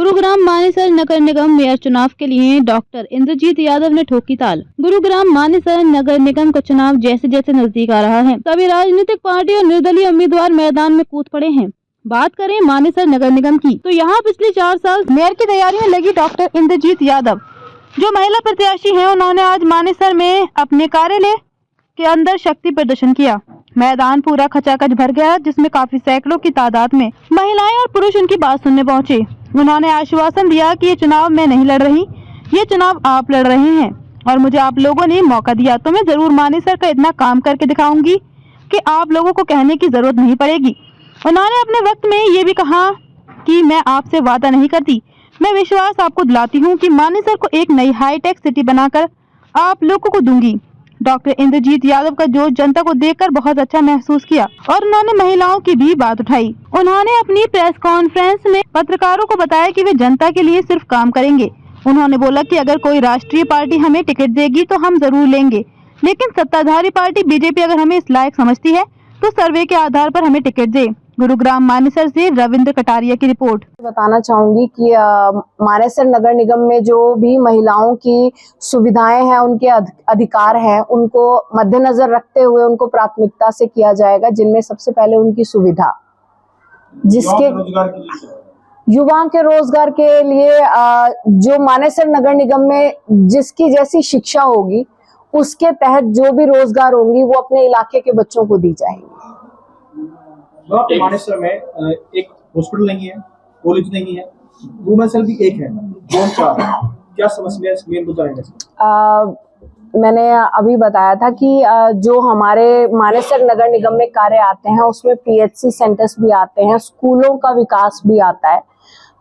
गुरुग्राम मानेसर नगर निगम mayor चुनाव के लिए डॉक्टर इंद्रजीत यादव ने ठोकी ताल। गुरुग्राम मानेसर नगर निगम का चुनाव जैसे जैसे नजदीक आ रहा है, सभी राजनीतिक पार्टी और निर्दलीय उम्मीदवार मैदान में कूद पड़े हैं। बात करें मानेसर नगर निगम की, तो यहाँ पिछले 4 साल मेयर की तैयारी में लगी डॉक्टर इंद्रजीत यादव, जो महिला प्रत्याशी हैं, उन्होंने आज मानेसर में अपने कार्यालय के अंदर शक्ति प्रदर्शन किया। मैदान पूरा खचाखच भर गया, जिसमें काफी सैकड़ों की तादाद में महिलाएं और पुरुष उनकी बात सुनने पहुंचे। उन्होंने आश्वासन दिया कि ये चुनाव मैं नहीं लड़ रही, ये चुनाव आप लड़ रहे हैं और मुझे आप लोगों ने मौका दिया तो मैं जरूर मानेसर का इतना काम करके दिखाऊंगी कि आप लोगों को कहने की जरूरत नहीं पड़ेगी। उन्होंने अपने वक्त में ये भी कहा कि मैं आपसे वादा नहीं करती, मैं विश्वास आपको दिलाती हूँ कि मानेसर को एक नई हाईटेक सिटी बनाकर आप लोगों को दूंगी। डॉक्टर इंद्रजीत यादव का जोश जनता को देखकर बहुत अच्छा महसूस किया और उन्होंने महिलाओं की भी बात उठाई। उन्होंने अपनी प्रेस कॉन्फ्रेंस में पत्रकारों को बताया कि वे जनता के लिए सिर्फ काम करेंगे। उन्होंने बोला कि अगर कोई राष्ट्रीय पार्टी हमें टिकट देगी तो हम जरूर लेंगे, लेकिन सत्ताधारी पार्टी बीजेपी अगर हमें इस लायक समझती है तो सर्वे के आधार पर हमें टिकट दे। गुरुग्राम मानेसर से रविंद्र कटारिया की रिपोर्ट। बताना चाहूंगी कि मानेसर नगर निगम में जो भी महिलाओं की सुविधाएं हैं, उनके अधिकार हैं, उनको मद्देनजर रखते हुए उनको प्राथमिकता से किया जाएगा, जिनमें सबसे पहले उनकी सुविधा, जिसके युवाओं के रोजगार के लिए जो मानेसर नगर निगम में जिसकी जैसी शिक्षा होगी उसके तहत जो भी रोजगार होंगी वो अपने इलाके के बच्चों को दी जाएंगी। मानेसर में एक हॉस्पिटल नहीं है, कॉलेज नहीं है, वुमेन सेल भी एक है, जोन 4 क्या समस्या है, मेन मुद्दा है? मैंने अभी बताया था कि जो हमारे मानेसर नगर निगम में कार्य आते हैं उसमें पीएचसी सेंटर्स भी आते हैं, स्कूलों का विकास भी आता है,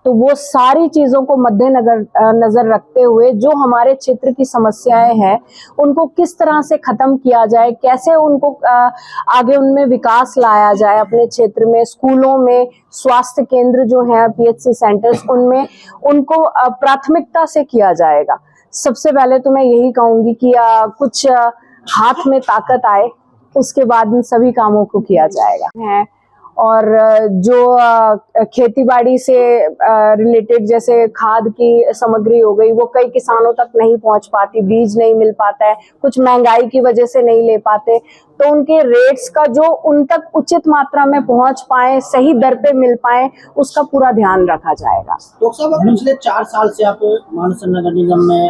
तो वो सारी चीजों को नजर रखते हुए जो हमारे क्षेत्र की समस्याएं हैं उनको किस तरह से खत्म किया जाए, कैसे उनको आगे उनमें विकास लाया जाए अपने क्षेत्र में, स्कूलों में, स्वास्थ्य केंद्र जो है, पीएचसी सेंटर्स, उनमें उनको प्राथमिकता से किया जाएगा। सबसे पहले तो मैं यही कहूंगी कि कुछ हाथ में ताकत आए, उसके बाद इन सभी कामों को किया जाएगा। और जो खेतीबाड़ी से रिलेटेड जैसे खाद की सामग्री हो गई, वो कई किसानों तक नहीं पहुंच पाती, बीज नहीं मिल पाता है, कुछ महंगाई की वजह से नहीं ले पाते, तो उनके रेट्स का जो उन तक उचित मात्रा में पहुंच पाए, सही दर पे मिल पाए, उसका पूरा ध्यान रखा जाएगा। तो साहब, पिछले 4 साल से आप मानेसर नगर निगम में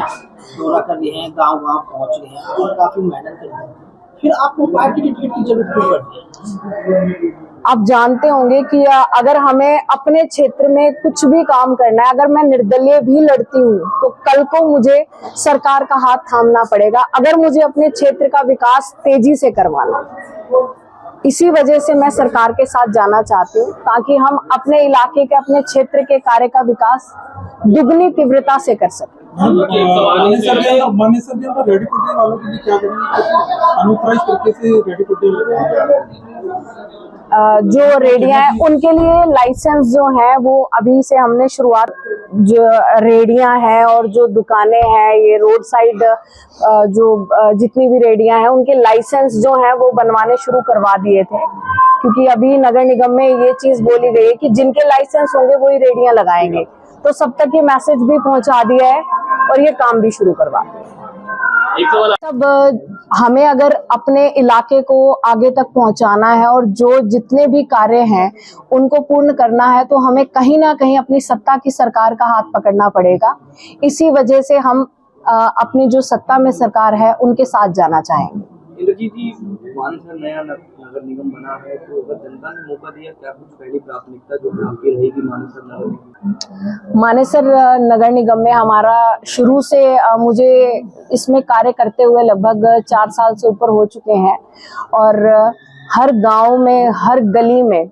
दौरा कर रहे हैं, गाँव-गाँव पहुँच रहे हैं और काफी मेहनत कर रहे हैं, फिर आपको पार्टी की टिकट की जरूरत क्यों पड़ती है? आप जानते होंगे कि अगर हमें अपने क्षेत्र में कुछ भी काम करना है, अगर मैं निर्दलीय भी लड़ती हूँ तो कल को मुझे सरकार का हाथ थामना पड़ेगा, अगर मुझे अपने क्षेत्र का विकास तेजी से करवाना। इसी वजह से मैं सरकार के साथ जाना चाहती हूँ, ताकि हम अपने इलाके के, अपने क्षेत्र के कार्य का विकास दुगनी तीव्रता से कर सकें। जो रेडियां हैं उनके लिए लाइसेंस जो है वो अभी से हमने शुरुआत, जो रेडियां हैं और जो दुकानें हैं, ये रोड साइड जो जितनी भी रेडियां हैं उनके लाइसेंस जो हैं वो बनवाने शुरू करवा दिए थे, क्योंकि अभी नगर निगम में ये चीज बोली गई है कि जिनके लाइसेंस होंगे वही रेडियां लगाएंगे, तो सब तक ये मैसेज भी पहुंचा दिया है और ये काम भी शुरू करवा दिया है। तब हमें अगर अपने इलाके को आगे तक पहुंचाना है और जो जितने भी कार्य हैं उनको पूर्ण करना है, तो हमें कहीं ना कहीं अपनी सत्ता की सरकार का हाथ पकड़ना पड़ेगा। इसी वजह से हम अपनी जो सत्ता में सरकार है उनके साथ जाना चाहेंगे। इंद्रजीत जी, मानेसर नया नगर निगम बना है, तो अगर जनता ने मौका दिया, क्या कुछ पहली प्राथमिकता जो आपकी रहेगी मानेसर नगर निगम? मानेसर नगर निगम में हमारा शुरू से मुझे इसमें कार्य करते हुए लगभग 4 साल से ऊपर हो चुके हैं, और हर गांव में, हर गली में,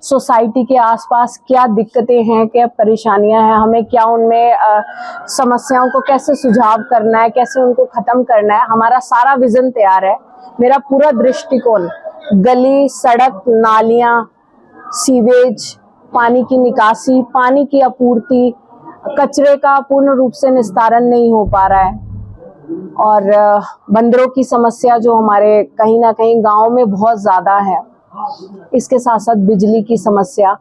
सोसाइटी के आसपास क्या दिक्कतें हैं, क्या परेशानियां हैं, हमें क्या उनमें समस्याओं को कैसे सुझाव करना है, कैसे उनको खत्म करना है, हमारा सारा विजन तैयार है। मेरा पूरा दृष्टिकोण गली, सड़क, नालियां, सीवेज, पानी की निकासी, पानी की आपूर्ति, कचरे का पूर्ण रूप से निस्तारण नहीं हो पा रहा है, और बंदरों की समस्या जो हमारे कहीं ना कहीं गाँव में बहुत ज्यादा है, इसके साथ साथ बिजली की समस्या,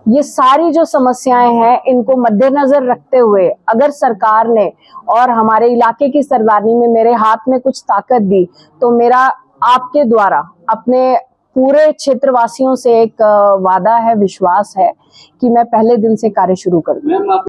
ये सारी जो समस्याएं हैं इनको मद्देनजर रखते हुए अगर सरकार ने और हमारे इलाके की सरदारनी में मेरे हाथ में कुछ ताकत दी, तो मेरा आपके द्वारा अपने पूरे क्षेत्रवासियों से एक वादा है, विश्वास है कि मैं पहले दिन से कार्य शुरू कर दूंगी।